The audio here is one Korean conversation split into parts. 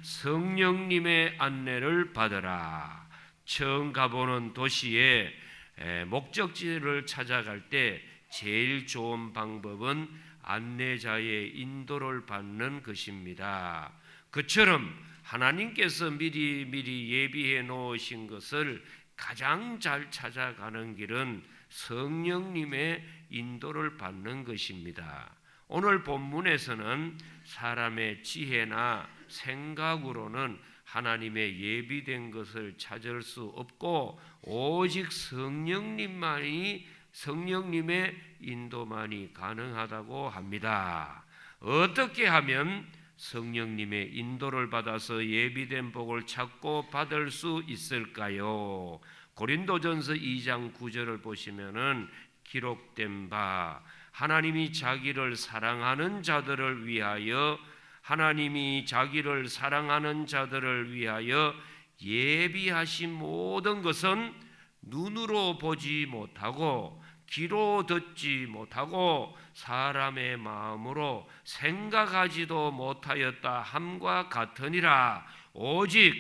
성령님의 안내를 받으라. 처음 가보는 도시의 목적지를 찾아갈 때 제일 좋은 방법은 안내자의 인도를 받는 것입니다. 그처럼 하나님께서 미리 예비해 놓으신 것을 가장 잘 찾아가는 길은 성령님의 인도를 받는 것입니다. 오늘 본문에서는 사람의 지혜나 생각으로는 하나님의 예비된 것을 찾을 수 없고 오직 성령님의 인도만이 가능하다고 합니다. 어떻게 하면 성령님의 인도를 받아서 예비된 복을 찾고 받을 수 있을까요? 고린도전서 2장 9절을 보시면은 기록된 바 하나님이 자기를 사랑하는 자들을 위하여 예비하신 모든 것은 눈으로 보지 못하고 귀로 듣지 못하고 사람의 마음으로 생각하지도 못하였다 함과 같으니라. 오직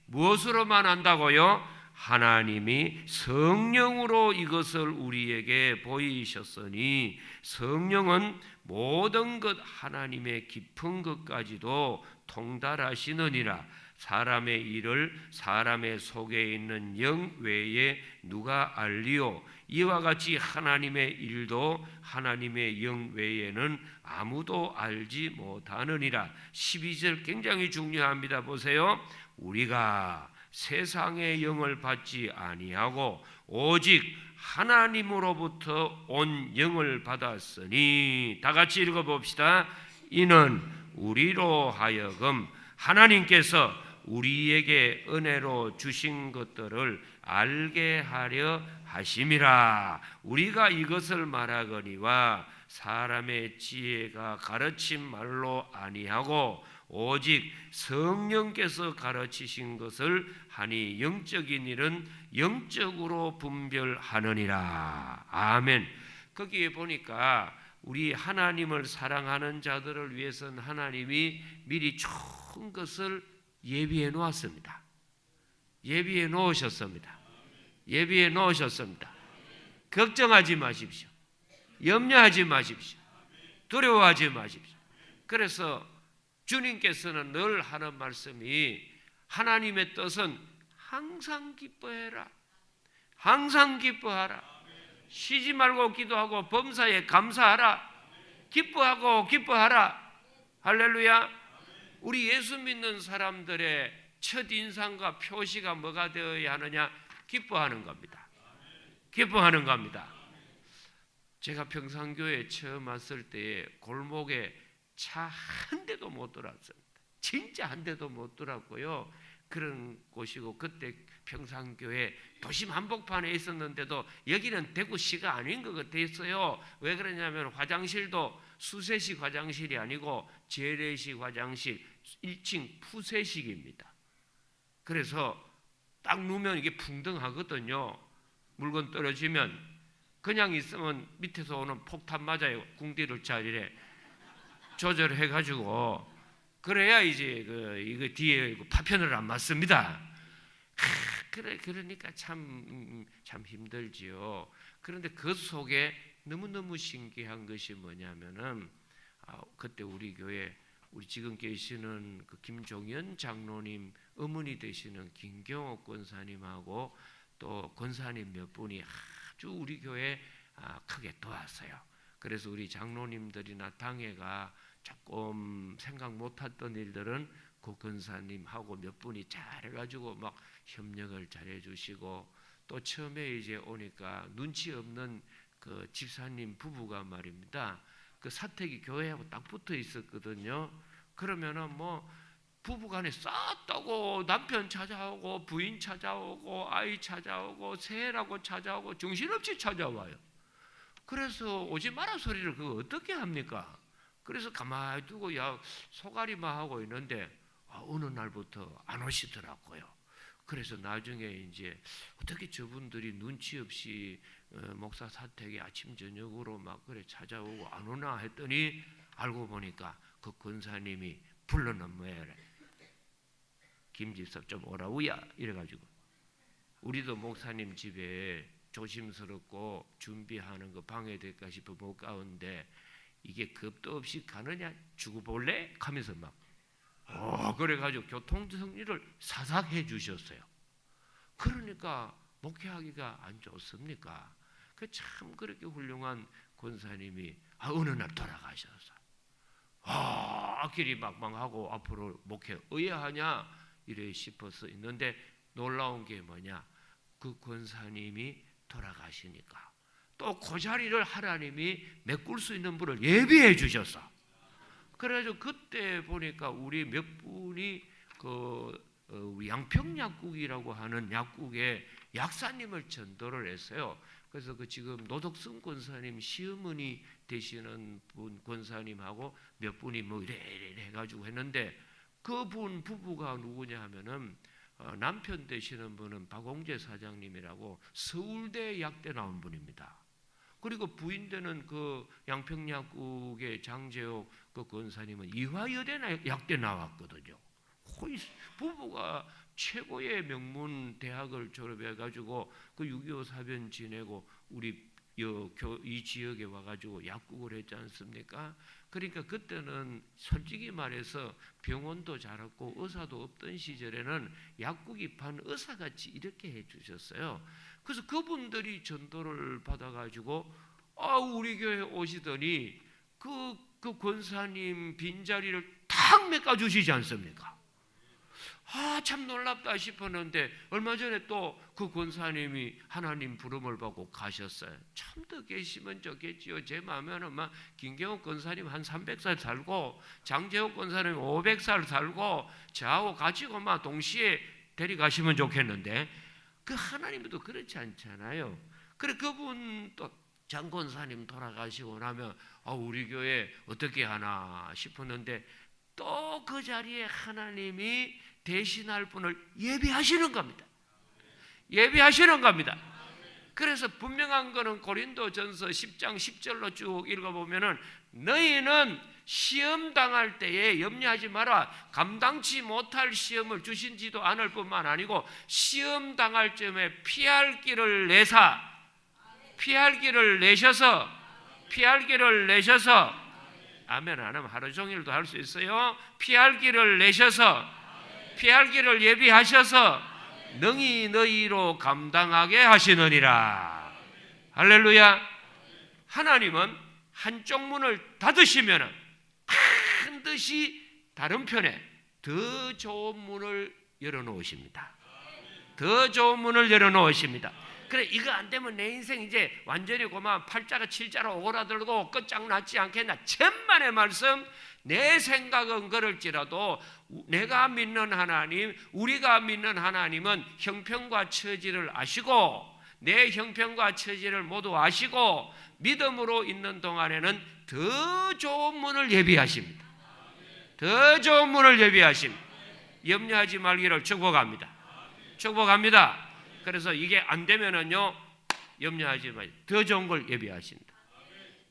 무엇으로만 한다고요? 하나님이 성령으로 이것을 우리에게 보이셨으니 성령은 모든 것 하나님의 깊은 것까지도 통달하시느니라. 사람의 일을 사람의 속에 있는 영 외에 누가 알리요? 이와 같이 하나님의 일도 하나님의 영 외에는 아무도 알지 못하느니라. 12절 굉장히 중요합니다. 보세요. 우리가 세상의 영을 받지 아니하고 오직 하나님으로부터 온 영을 받았으니, 다 같이 읽어봅시다. 이는 우리로 하여금 하나님께서 우리에게 은혜로 주신 것들을 알게 하려 하심이라. 우리가 이것을 말하거니와 사람의 지혜가 가르친 말로 아니하고 오직 성령께서 가르치신 것을 하니 영적인 일은 영적으로 분별하느니라. 아멘. 거기에 보니까 우리 하나님을 사랑하는 자들을 위해서는 하나님이 미리 좋은 것을 예비해 놓았습니다. 예비해 놓으셨습니다. 예비해 놓으셨습니다. 걱정하지 마십시오. 염려하지 마십시오. 두려워하지 마십시오. 그래서 주님께서는 늘 하는 말씀이 하나님의 뜻은 항상 기뻐해라. 항상 기뻐하라. 쉬지 말고 기도하고 범사에 감사하라. 기뻐하라. 할렐루야. 우리 예수 믿는 사람들의 첫인상과 표시가 뭐가 되어야 하느냐? 기뻐하는 겁니다. 기뻐하는 겁니다. 제가 평산교회 처음 왔을 때에 골목에 차 한 대도 못 들어왔습니다. 진짜 한 대도 못 들어왔고요. 그런 곳이고, 그때 평산교회 도심 한복판에 있었는데도 여기는 대구시가 아닌 것 같았어요. 왜 그러냐면 화장실도 수세식 화장실이 아니고 재래식 화장실 1층 푸세식입니다. 그래서 딱 누우면 이게 풍덩하거든요. 물건 떨어지면 그냥 있으면 밑에서 오는 폭탄 맞아요. 궁디를 자리에 조절해가지고 그래야 이제 이거 뒤에 파편을 안 맞습니다. 그러니까 참 힘들지요. 그런데 그 속에 너무너무 신기한 것이 뭐냐면은 그때 우리 교회 우리 지금 계시는 그 김종현 장로님 어머니 되시는 김경옥 권사님하고 또 권사님 몇 분이 아주 우리 교회 크게 도왔어요. 그래서 우리 장로님들이나 당회가 조금 생각 못했던 일들은 그 권사님하고 몇 분이 잘해가지고 막 협력을 잘해주시고, 또 처음에 이제 오니까 눈치 없는 그 집사님 부부가 말입니다. 그 사택이 교회하고 딱 붙어 있었거든요. 그러면은 뭐 부부간에 싸웠다고 남편 찾아오고 부인 찾아오고 아이 찾아오고 새해라고 찾아오고 정신없이 찾아와요. 그래서 오지 마라 소리를 그거 어떻게 합니까? 그래서 가만히 두고 소가리만 하고 있는데 어느 날부터 안 오시더라고요. 그래서 나중에 이제 어떻게 저분들이 눈치 없이 목사 사택에 아침 저녁으로 막 그래 찾아오고 안 오나 했더니 알고 보니까 그 권사님이 불러놓은 모양이래. 김집사 좀 오라우야 이래가지고 우리도 목사님 집에 조심스럽고 준비하는 거 방해될까 싶어 못 가는데 이게 겁도 없이 가느냐 주고 볼래? 하면서 막 그래가지고 교통정리를 사삭 해주셨어요. 그러니까 목회하기가 안 좋습니까? 그 참 그렇게 훌륭한 권사님이 어느 날 돌아가셔서 길이 막막하고 앞으로 목회 의아하냐 이래 싶어서 있는데 놀라운 게 뭐냐, 그 권사님이 돌아가시니까 또 그 자리를 하나님이 메꿀 수 있는 분을 예비해 주셨어. 그래가지고 그때 보니까 우리 몇 분이 우리 양평약국이라고 하는 약국에 약사님을 전도를 했어요. 그래서 지금 노덕승 권사님 시어머니 되시는 분 권사님하고 몇 분이 이래 해가지고 했는데 그분 부부가 누구냐 하면은 남편 되시는 분은 박홍재 사장님이라고 서울대 약대 나온 분입니다. 그리고 부인 되는 그 양평약국의 장재옥 그 권사님은 이화여대 약대 나왔거든요. 거의 부부가 최고의 명문 대학을 졸업해가지고 그 6.25 사변 지내고 우리 이 지역에 와가지고 약국을 했지 않습니까? 그러니까 그때는 솔직히 말해서 병원도 잘했고 의사도 없던 시절에는 약국이 반 의사같이 이렇게 해주셨어요. 그래서 그분들이 전도를 받아가지고 우리 교회 오시더니 그 권사님 빈자리를 탁 메꿔주시지 않습니까? 참 놀랍다 싶었는데 얼마 전에 또 그 권사님이 하나님 부름을 받고 가셨어요. 참 더 계시면 좋겠지요. 제 마음에는 김경옥 권사님 한 300살 살고 장재옥 권사님 500살 살고 저하고 같이 동시에 데려가시면 좋겠는데 그 하나님도 그렇지 않잖아요. 그래 그분 또 장 권사님 돌아가시고 나면 우리 교회 어떻게 하나 싶었는데 또 그 자리에 하나님이 대신할 분을 예비하시는 겁니다. 예비하시는 겁니다. 그래서 분명한 거는 고린도전서 10장 10절로 쭉 읽어보면은 너희는 시험 당할 때에 염려하지 마라. 감당치 못할 시험을 주신지도 않을 뿐만 아니고 시험 당할 쯤에 피할 길을 내셔서 아멘 안 하면 하루 종일도 할 수 있어요. 피할 길을 내셔서 피할 길을 예비하셔서 능히 너희로 감당하게 하시느니라. 할렐루야. 하나님은 한쪽 문을 닫으시면 반드시 다른 편에 더 좋은 문을 열어놓으십니다. 더 좋은 문을 열어놓으십니다. 그래 이거 안 되면 내 인생 이제 완전히 팔자가 칠자로 오그라들고 끝장났지 않겠나. 천만의 말씀. 내 생각은 그럴지라도 내가 믿는 하나님, 우리가 믿는 하나님은 형편과 처지를 아시고 내 형편과 처지를 모두 아시고 믿음으로 있는 동안에는 더 좋은 문을 예비하십니다. 더 좋은 문을 예비하십니다. 염려하지 말기를 축복합니다. 축복합니다. 그래서 이게 안 되면은요 염려하지 마세요. 더 좋은 걸 예비하신다.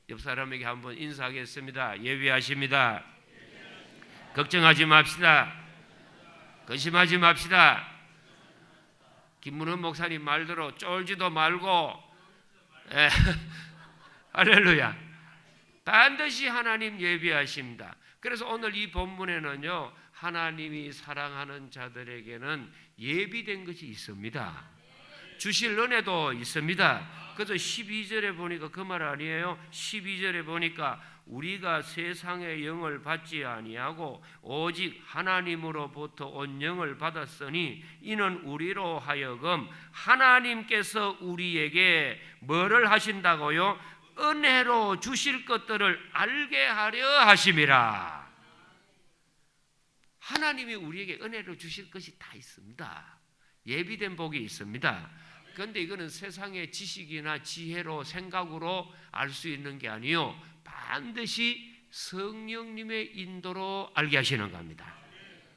옆 사람에게 한번 인사하겠습니다. 예비하십니다. 걱정하지 맙시다. 근심하지 맙시다. 김문헌 목사님 말대로 쫄지도 말고 할렐루야. 반드시 하나님 예비하십니다. 그래서 오늘 이 본문에는요 하나님이 사랑하는 자들에게는 예비된 것이 있습니다. 주실 은혜도 있습니다. 그래서 12절에 보니까 그 말 아니에요? 12절에 보니까 우리가 세상의 영을 받지 아니하고 오직 하나님으로부터 온 영을 받았으니 이는 우리로 하여금 하나님께서 우리에게 뭐를 하신다고요? 은혜로 주실 것들을 알게 하려 하심이라. 하나님이 우리에게 은혜로 주실 것이 다 있습니다. 예비된 복이 있습니다. 그런데 이거는 세상의 지식이나 지혜로 생각으로 알 수 있는 게 아니요 반드시 성령님의 인도로 알게 하시는 겁니다.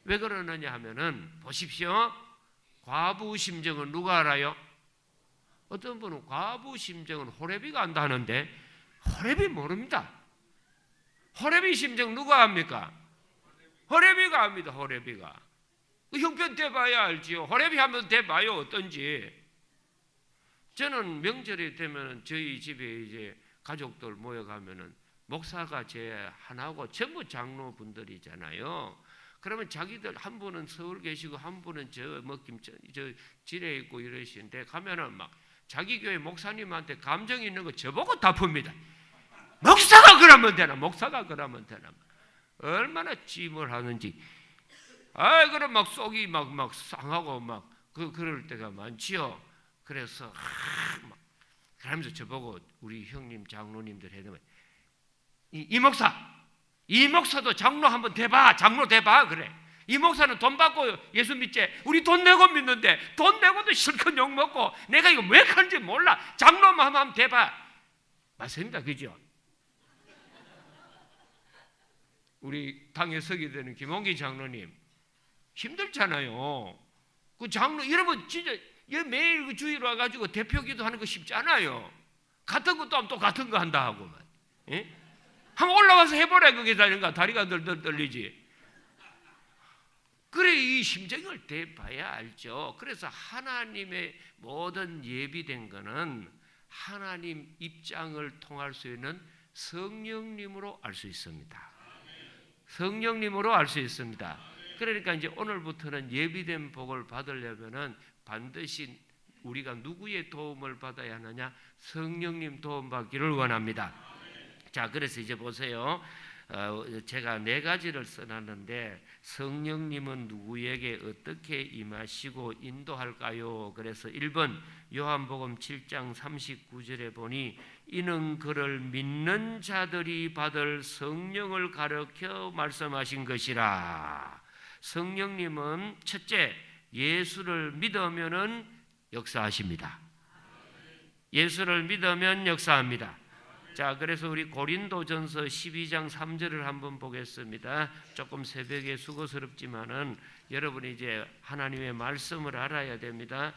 왜 그러느냐 하면은 보십시오. 과부 심정은 누가 알아요? 어떤 분은 과부 심정은 호레비가 안다는데 호레비 모릅니다. 호레비 심정 누가 압니까? 호레비가 압니다. 호레비가. 형편 대봐야 알지요. 호레비 한번 대봐요. 어떤지. 저는 명절이 되면 저희 집에 이제 가족들 모여가면은 목사가 제 하나고 전부 장로분들이잖아요. 그러면 자기들 한 분은 서울 계시고 한 분은 저 질에 있고 이러시는데 가면은 막 자기 교회 목사님한테 감정 있는 거 저보고 다 풉니다. 목사가 그러면 되나? 목사가 그러면 되나? 얼마나 찜을 하는지. 그럼 막 속이 막 상하고 막 그럴 때가 많지요. 그래서 막 그러면서 저보고 우리 형님 장로님들 해놓으면 이 목사도 장로 한번 대봐. 장로 대봐. 그래. 이 목사는 돈 받고 예수 믿지. 우리 돈 내고 믿는데 돈 내고도 실컷 욕먹고 내가 이거 왜 그런지 몰라. 장로만 한번 대봐. 맞습니다. 그죠? 우리 당에 서게 되는 김홍기 장로님 힘들잖아요. 그 장로 여러분 진짜 매일 그 주의로 와가지고 대표기도 하는 거 쉽지 않아요. 같은 것도 하면 또 같은 거 한다 하고만. 예? 한번 올라와서 해보라 그게 다른가. 다리가 덜덜 떨리지. 그래 이 심정을 대봐야 알죠. 그래서 하나님의 모든 예비된 거는 하나님 입장을 통할 수 있는 성령님으로 알 수 있습니다. 성령님으로 알 수 있습니다. 그러니까 이제 오늘부터는 예비된 복을 받으려면은 반드시 우리가 누구의 도움을 받아야 하느냐? 성령님 도움 받기를 원합니다. 자, 그래서 이제 보세요. 제가 4가지를 써놨는데 성령님은 누구에게 어떻게 임하시고 인도할까요? 그래서 1번 요한복음 7장 39절에 보니 이는 그를 믿는 자들이 받을 성령을 가르쳐 말씀하신 것이라. 성령님은 첫째 예수를 믿으면은 역사하십니다. 예수를 믿으면 역사합니다. 자, 그래서 우리 고린도전서 12장 3절을 한번 보겠습니다. 조금 새벽에 수고스럽지만은 여러분이 이제 하나님의 말씀을 알아야 됩니다.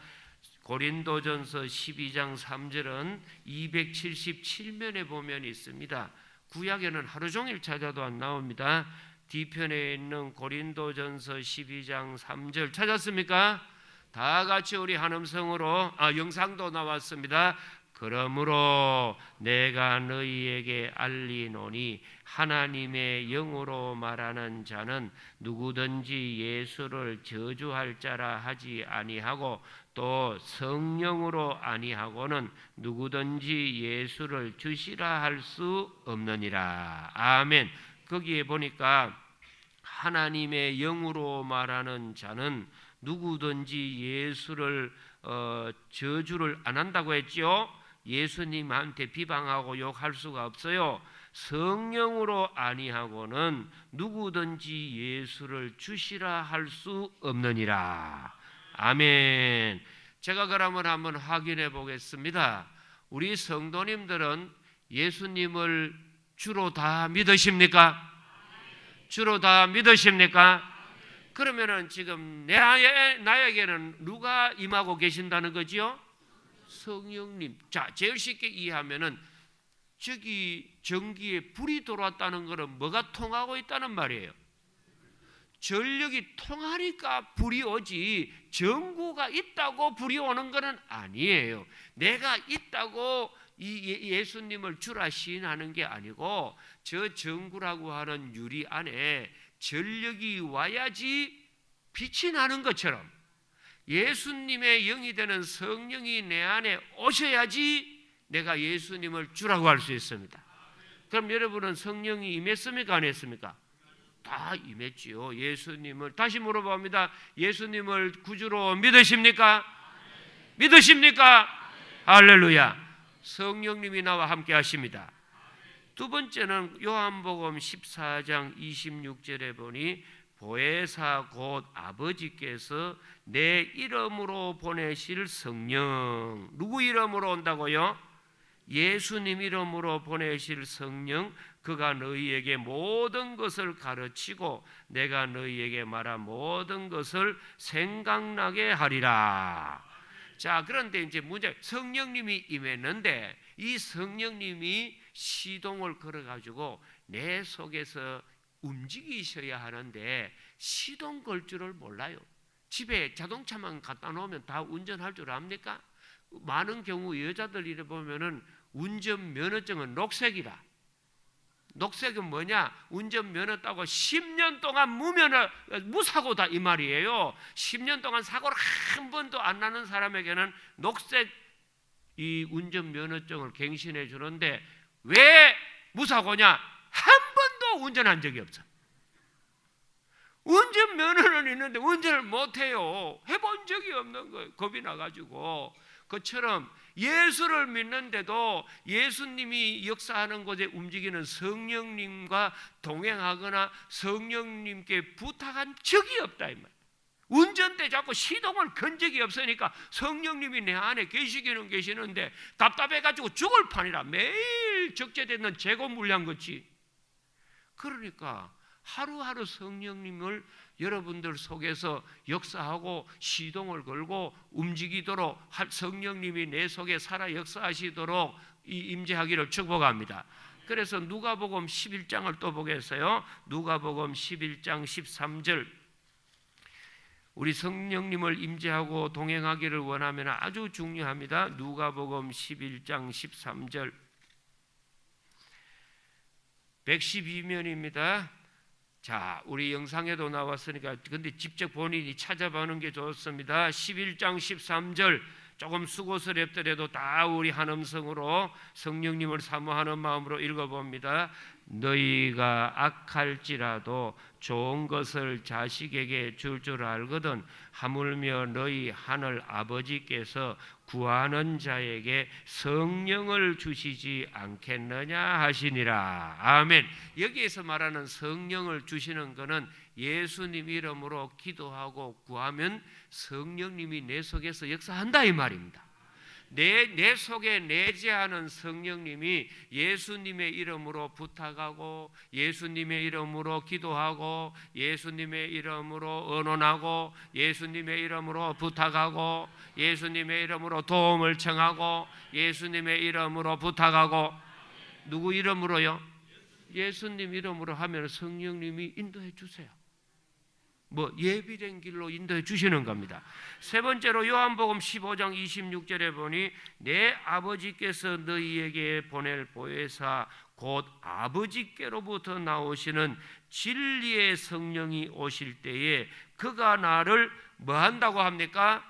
고린도전서 12장 3절은 277면에 보면 있습니다. 구약에는 하루 종일 찾아도 안 나옵니다. 뒤편에 있는 고린도전서 12장 3절 찾았습니까? 다 같이 우리 한 음성으로 영상도 나왔습니다. 그러므로 내가 너희에게 알리노니 하나님의 영으로 말하는 자는 누구든지 예수를 저주할 자라 하지 아니하고 또 성령으로 아니하고는 누구든지 예수를 주시라 할 수 없느니라. 아멘. 거기에 보니까 하나님의 영으로 말하는 자는 누구든지 예수를 저주를 안 한다고 했죠. 예수님한테 비방하고 욕할 수가 없어요. 성령으로 아니하고는 누구든지 예수를 주시라 할 수 없느니라. 아멘. 제가 그러면 한번 확인해 보겠습니다. 우리 성도님들은 예수님을 주로 다 믿으십니까? 주로 다 믿으십니까? 그러면은 지금 나에게는 누가 임하고 계신다는 거지요? 성령님. 자, 제일 쉽게 이해하면은 저기 전기에 불이 들어왔다는 것은 뭐가 통하고 있다는 말이에요? 전력이 통하니까 불이 오지 전구가 있다고 불이 오는 것은 아니에요. 내가 있다고 예수님을 주라 시인하는 게 아니고 저 전구라고 하는 유리 안에 전력이 와야지 빛이 나는 것처럼 예수님의 영이 되는 성령이 내 안에 오셔야지 내가 예수님을 주라고 할 수 있습니다. 그럼 여러분은 성령이 임했습니까? 안 했습니까? 다 임했지요. 예수님을 다시 물어봅니다. 예수님을 구주로 믿으십니까? 믿으십니까? 할렐루야. 성령님이 나와 함께 하십니다. 두 번째는 요한복음 14장 26절에 보니 보혜사 곧 아버지께서 내 이름으로 보내실 성령. 누구 이름으로 온다고요? 예수님 이름으로 보내실 성령. 그가 너희에게 모든 것을 가르치고 내가 너희에게 말한 모든 것을 생각나게 하리라. 자, 그런데 이제 문제, 성령님이 임했는데 이 성령님이 시동을 걸어가지고 내 속에서 움직이셔야 하는데 시동 걸 줄을 몰라요. 집에 자동차만 갖다 놓으면 다 운전할 줄 압니까? 많은 경우 여자들 이래 보면은 운전면허증은 녹색이라. 녹색은 뭐냐? 운전면허 따고 10년 동안 무사고다 이 말이에요. 10년 동안 사고를 한 번도 안 나는 사람에게는 녹색 이 운전면허증을 갱신해 주는데 왜 무사고냐? 한 번도 운전한 적이 없어. 운전면허는 있는데 운전을 못해요. 해본 적이 없는 거예요. 겁이 나가지고. 그처럼 예수를 믿는데도 예수님이 역사하는 곳에 움직이는 성령님과 동행하거나 성령님께 부탁한 적이 없다 이 말. 운전대 잡고 시동을 건 적이 없으니까 성령님이 내 안에 계시기는 계시는데 답답해가지고 죽을 판이라. 매일 적재되는 재고 물량 같이. 그러니까 하루하루 성령님을 여러분들 속에서 역사하고 시동을 걸고 움직이도록 성령님이 내 속에 살아 역사하시도록 임재하기를 축복합니다. 그래서 누가복음 11장을 또 보겠어요. 누가복음 11장 13절. 우리 성령님을 임재하고 동행하기를 원하면 아주 중요합니다. 누가복음 11장 13절 112면입니다. 자, 우리 영상에도 나왔으니까 근데 직접 본인이 찾아보는 게 좋습니다. 11장 13절 조금 수고스럽더라도 다 우리 한 음성으로 성령님을 사모하는 마음으로 읽어봅니다. 너희가 악할지라도 좋은 것을 자식에게 줄 알거든 하물며 너희 하늘 아버지께서 구하는 자에게 성령을 주시지 않겠느냐 하시니라. 아멘. 여기에서 말하는 성령을 주시는 것은 예수님 이름으로 기도하고 구하면 성령님이 내 속에서 역사한다 이 말입니다. 내 속에 내재하는 성령님이 예수님의 이름으로 부탁하고 예수님의 이름으로 기도하고 예수님의 이름으로 언언하고 예수님의 이름으로 부탁하고 예수님의 이름으로 도움을 청하고 예수님의 이름으로 부탁하고 누구 이름으로요? 예수님 이름으로 하면 성령님이 인도해 주세요. 예비된 길로 인도해 주시는 겁니다. 세 번째로 요한복음 15장 26절에 보니 내 아버지께서 너희에게 보낼 보혜사 곧 아버지께로부터 나오시는 진리의 성령이 오실 때에 그가 나를 뭐 한다고 합니까?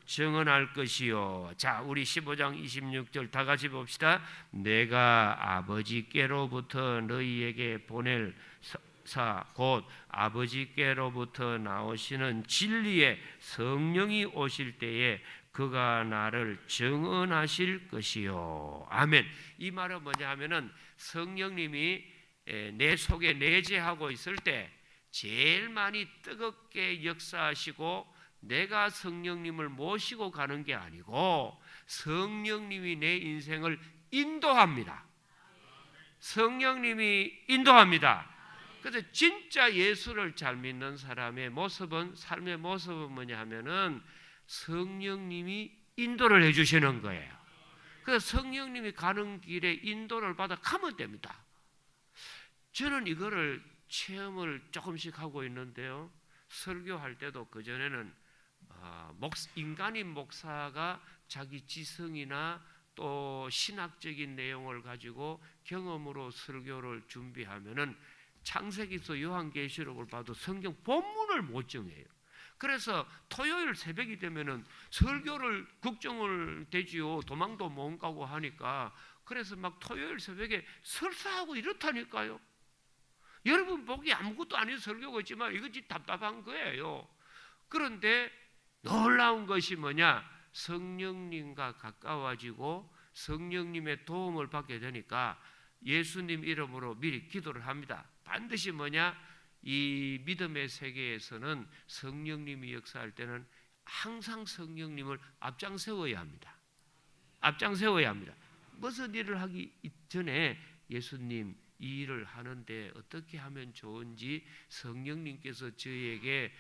증언할 것이요. 자, 우리 15장 26절 다 같이 봅시다. 내가 아버지께로부터 너희에게 보낼 곧 아버지께로부터 나오시는 진리의 성령이 오실 때에 그가 나를 증언하실 것이요. 아멘. 이 말은 뭐냐 하면은 성령님이 내 속에 내재하고 있을 때 제일 많이 뜨겁게 역사하시고 내가 성령님을 모시고 가는 게 아니고 성령님이 내 인생을 인도합니다. 성령님이 인도합니다. 그래서 진짜 예수를 잘 믿는 사람의 모습은, 삶의 모습은 뭐냐 하면은 성령님이 인도를 해주시는 거예요. 그래서 성령님이 가는 길에 인도를 받아 가면 됩니다. 저는 이거를 체험을 조금씩 하고 있는데요. 설교할 때도 그전에는 인간인 목사가 자기 지성이나 또 신학적인 내용을 가지고 경험으로 설교를 준비하면은 창세기서 요한계시록을 봐도 성경 본문을 못 정해요. 그래서 토요일 새벽이 되면은 설교를 걱정을 되지요. 도망도 못 가고 하니까. 그래서 막 토요일 새벽에 설사하고 이렇다니까요. 여러분 보기 아무것도 아닌 설교가 있지만 이것이 답답한 거예요. 그런데 놀라운 것이 뭐냐? 성령님과 가까워지고 성령님의 도움을 받게 되니까 예수님 이름으로 미리 기도를 합니다. 반드시 뭐냐? 이 믿음의 세계에서는 성령님이 역사할 때는 항상 성령님을 앞장세워야 합니다. 앞장세워야 합니다. 무슨 일을 하기 전에 예수님 이 일을 하는데 어떻게 하면 좋은지 성령님께서 저희에게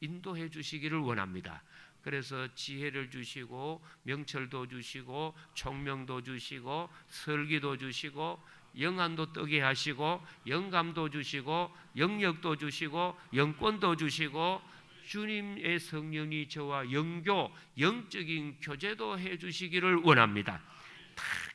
인도해 주시기를 원합니다. 그래서 지혜를 주시고 명철도 주시고 총명도 주시고 설기도 주시고 영안도 뜨게 하시고 영감도 주시고 영역도 주시고 영권도 주시고 주님의 성령이 저와 영교, 영적인 교제도 해주시기를 원합니다.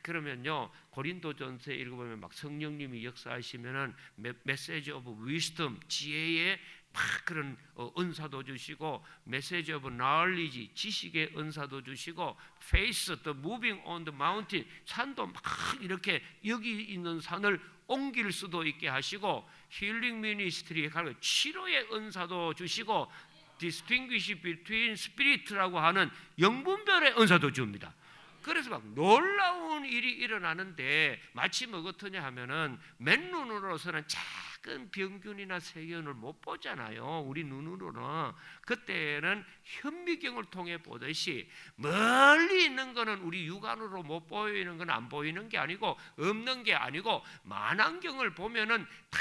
그러면요, 고린도전서 읽어보면 막 성령님이 역사하시면은 메시지 오브 위스덤, 지혜의 막 그런 은사도 주시고, 메시지 오브 나얼리지, 지식의 은사도 주시고, 페이스, the moving on the mountain, 산도 막 이렇게 여기 있는 산을 옮길 수도 있게 하시고, 힐링 미니스트리, 치료의 은사도 주시고, distinguish between spirit라고 하는 영분별의 은사도 줍니다. 그래서 막 놀라운 일이 일어나는데, 마치 뭐 같으냐 하면은 맨눈으로서는 작은 병균이나 세균을 못 보잖아요. 우리 눈으로는. 그때는 현미경을 통해 보듯이 멀리 있는 거는 우리 육안으로 못 보이는 건 안 보이는 게 아니고, 없는 게 아니고, 만안경을 보면은 다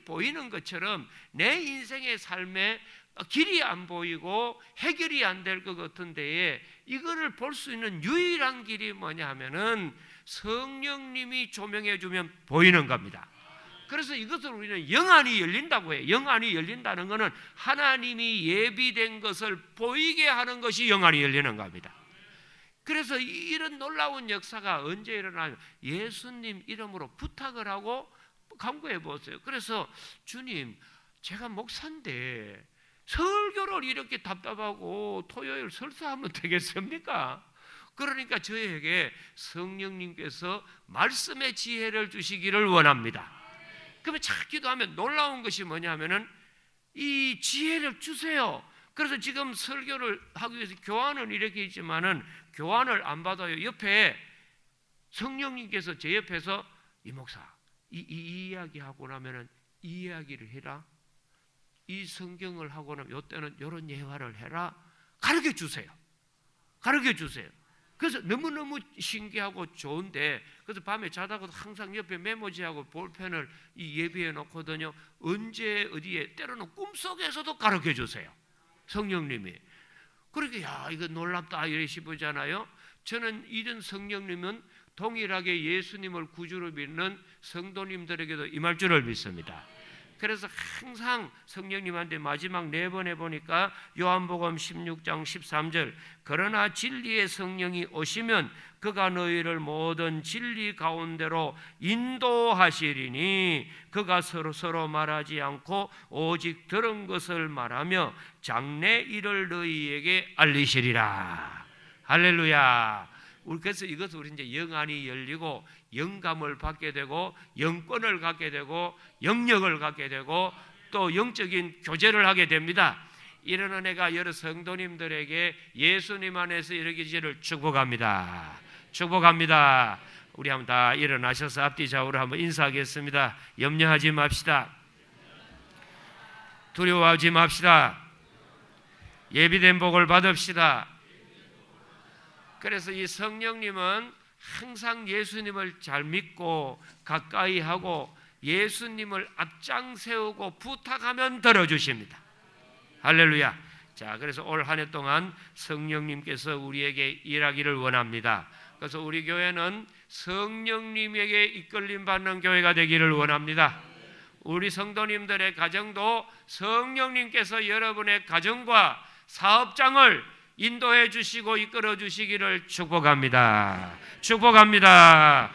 보이는 것처럼 내 인생의 삶에 길이 안 보이고 해결이 안 될 것 같은데, 이거를 볼 수 있는 유일한 길이 뭐냐 하면은 성령님이 조명해 주면 보이는 겁니다. 그래서 이것을 우리는 영안이 열린다고 해요. 영안이 열린다는 것은 하나님이 예비된 것을 보이게 하는 것이 영안이 열리는 겁니다. 그래서 이런 놀라운 역사가 언제 일어나면 예수님 이름으로 부탁을 하고 간구해 보세요. 그래서 주님, 제가 목사인데 설교를 이렇게 답답하고 토요일 설사하면 되겠습니까? 그러니까 저에게 성령님께서 말씀의 지혜를 주시기를 원합니다. 그러면 자 기도하면 놀라운 것이 뭐냐면은 이 지혜를 주세요. 그래서 지금 설교를 하기 위해서 교환은 이렇게 있지만은 교환을 안 받아요. 옆에 성령님께서 제 옆에서 이 목사 이 이야기하고 나면은 이 이야기를 해라. 이 성경을 하고 나면 이때는 이런 예화를 해라. 가르쳐 주세요. 가르쳐 주세요. 그래서 너무너무 신기하고 좋은데, 그래서 밤에 자다가도 항상 옆에 메모지하고 볼펜을 예비해 놓거든요. 언제 어디에, 때로는 꿈속에서도 가르쳐 주세요. 성령님이. 그러니까 야, 이거 놀랍다 이러시잖아요. 저는 이런 성령님은 동일하게 예수님을 구주로 믿는 성도님들에게도 임할 줄을 믿습니다. 그래서 항상 성령님한테 마지막 4번에 보니까 요한복음 16장 13절, 그러나 진리의 성령이 오시면 그가 너희를 모든 진리 가운데로 인도하시리니 그가 서로 말하지 않고 오직 들은 것을 말하며 장래 일을 너희에게 알리시리라. 할렐루야. 그래서 이것을 우리 이제 영안이 열리고 영감을 받게 되고 영권을 갖게 되고 영역을 갖게 되고 또 영적인 교제를 하게 됩니다. 이런 은혜가 여러 성도님들에게 예수님 안에서 이루어지기를 축복합니다. 축복합니다. 우리 한번 다 일어나셔서 앞뒤 좌우로 한번 인사하겠습니다. 염려하지 맙시다. 두려워하지 맙시다. 예비된 복을 받읍시다. 그래서 이 성령님은 항상 예수님을 잘 믿고 가까이 하고 예수님을 앞장 세우고 부탁하면 들어주십니다. 할렐루야. 자, 그래서 올 한 해 동안 성령님께서 우리에게 일하기를 원합니다. 그래서 우리 교회는 성령님에게 이끌림 받는 교회가 되기를 원합니다. 우리 성도님들의 가정도 성령님께서 여러분의 가정과 사업장을 인도해 주시고 이끌어 주시기를 축복합니다. 축복합니다.